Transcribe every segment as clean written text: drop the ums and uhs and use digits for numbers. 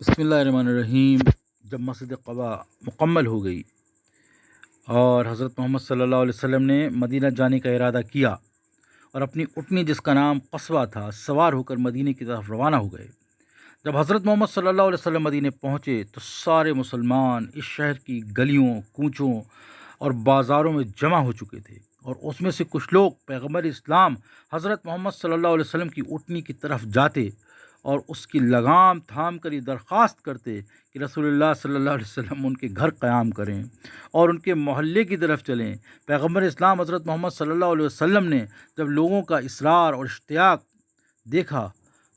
بسم اللہ الرحمن الرحیم۔ جب مسجد قباء مکمل ہو گئی اور حضرت محمد صلی اللہ علیہ وسلم نے مدینہ جانے کا ارادہ کیا اور اپنی اٹھنی جس کا نام قصوہ تھا سوار ہو کر مدینہ کی طرف روانہ ہو گئے، جب حضرت محمد صلی اللہ علیہ وسلم مدینہ پہنچے تو سارے مسلمان اس شہر کی گلیوں، کوچوں اور بازاروں میں جمع ہو چکے تھے، اور اس میں سے کچھ لوگ پیغمبر اسلام حضرت محمد صلی اللہ علیہ وسلم کی اٹھنی کی طرف جاتے اور اس کی لگام تھام کر یہ درخواست کرتے کہ رسول اللہ صلی اللہ علیہ وسلم ان کے گھر قیام کریں اور ان کے محلے کی طرف چلیں۔ پیغمبر اسلام حضرت محمد صلی اللہ علیہ وسلم نے جب لوگوں کا اصرار اور اشتیاق دیکھا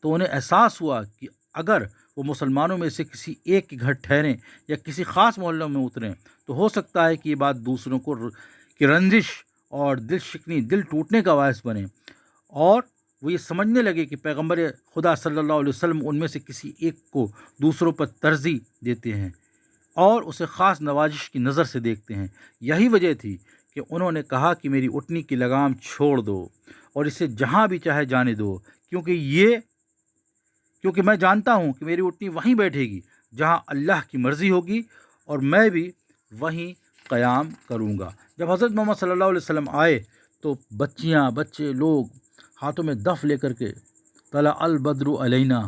تو انہیں احساس ہوا کہ اگر وہ مسلمانوں میں سے کسی ایک کے گھر ٹھہریں یا کسی خاص محلوں میں اتریں تو ہو سکتا ہے کہ یہ بات دوسروں کی رنجش اور دل شکنی، دل ٹوٹنے کا باعث بنے، اور وہ یہ سمجھنے لگے کہ پیغمبر خدا صلی اللہ علیہ وسلم ان میں سے کسی ایک کو دوسروں پر ترجیح دیتے ہیں اور اسے خاص نوازش کی نظر سے دیکھتے ہیں۔ یہی وجہ تھی کہ انہوں نے کہا کہ میری اٹھنی کی لگام چھوڑ دو اور اسے جہاں بھی چاہے جانے دو، کیونکہ میں جانتا ہوں کہ میری اٹھنی وہیں بیٹھے گی جہاں اللہ کی مرضی ہوگی، اور میں بھی وہیں قیام کروں گا۔ جب حضرت محمد صلی اللہ علیہ وسلم آئے تو بچیاں، بچے لوگ ہاتھوں میں دف لے کر کے طلع البدر علینا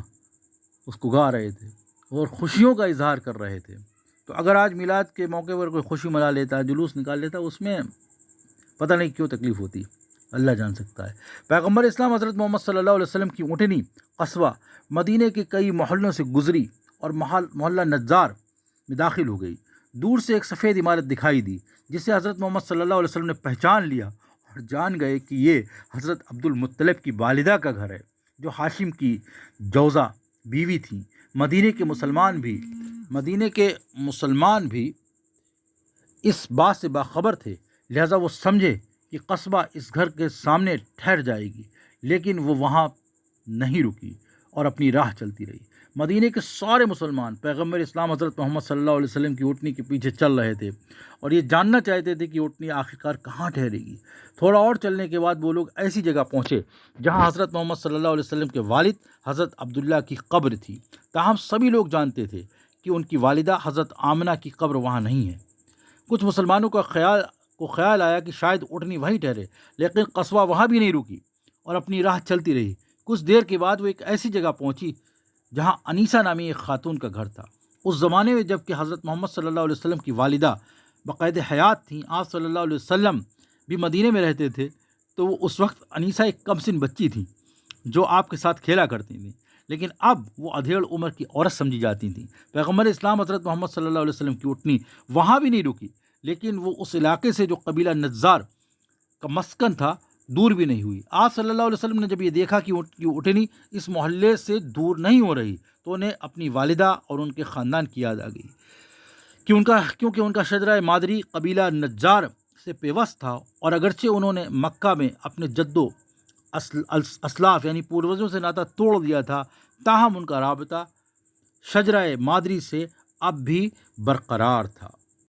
اس کو گا رہے تھے اور خوشیوں کا اظہار کر رہے تھے۔ تو اگر آج میلاد کے موقع پر کوئی خوشی منا لیتا ہے، جلوس نکال لیتا ہے، اس میں پتہ نہیں کیوں تکلیف ہوتی، اللہ جان سکتا ہے۔ پیغمبر اسلام حضرت محمد صلی اللہ علیہ وسلم کی اٹھنی قصوہ مدینہ کے کئی محلوں سے گزری اور محلہ نجار میں داخل ہو گئی۔ دور سے ایک سفید عمارت دکھائی دی جسے حضرت محمد صلی اللہ علیہ وسلم نے پہچان لیا اور جان گئے کہ یہ حضرت عبد المطلب کی والدہ کا گھر ہے، جو ہاشم کی جوزہ بیوی تھیں۔ مدینہ کے مسلمان بھی اس بات سے باخبر تھے، لہٰذا وہ سمجھے کہ قصبہ اس گھر کے سامنے ٹھہر جائے گی، لیکن وہ وہاں نہیں رکی اور اپنی راہ چلتی رہی۔ مدینہ کے سارے مسلمان پیغمبر اسلام حضرت محمد صلی اللہ علیہ وسلم کی اٹھنی کے پیچھے چل رہے تھے اور یہ جاننا چاہتے تھے کہ اٹھنی آخرکار کہاں ٹھہرے گی۔ تھوڑا اور چلنے کے بعد وہ لوگ ایسی جگہ پہنچے جہاں حضرت محمد صلی اللہ علیہ وسلم کے والد حضرت عبداللہ کی قبر تھی، تاہم سبھی لوگ جانتے تھے کہ ان کی والدہ حضرت آمنہ کی قبر وہاں نہیں ہے۔ کچھ مسلمانوں کو خیال آیا کہ شاید اٹھنی وہیں ٹھہرے، لیکن قصوہ وہاں بھی نہیں رکی اور اپنی راہ چلتی رہی۔ کچھ دیر کے بعد وہ ایک ایسی جگہ پہنچی جہاں انیسہ نامی ایک خاتون کا گھر تھا۔ اس زمانے میں جب کہ حضرت محمد صلی اللہ علیہ وسلم کی والدہ باقاعدہ حیات تھیں، آپ صلی اللہ علیہ وسلم بھی مدینہ میں رہتے تھے، تو وہ اس وقت انیسہ ایک کم سن بچی تھیں جو آپ کے ساتھ کھیلا کرتی تھیں، لیکن اب وہ ادھیڑ عمر کی عورت سمجھی جاتی تھیں۔ پیغمبر اسلام حضرت محمد صلی اللہ علیہ وسلم کی اٹھنی وہاں بھی نہیں رکی، لیکن وہ اس علاقے سے جو قبیلہ نجار کا مسکن تھا دور بھی نہیں ہوئی۔ آپ صلی اللہ علیہ وسلم نے جب یہ دیکھا کہ اٹھنی اس محلے سے دور نہیں ہو رہی تو انہیں اپنی والدہ اور ان کے خاندان کی یاد آ گئی کیونکہ ان کا شجرہ مادری قبیلہ نجار سے پیوست تھا، اور اگرچہ انہوں نے مکہ میں اپنے جد و اسلاف یعنی پوروجوں سے ناطہ توڑ دیا تھا، تاہم ان کا رابطہ شجرہ مادری سے اب بھی برقرار تھا۔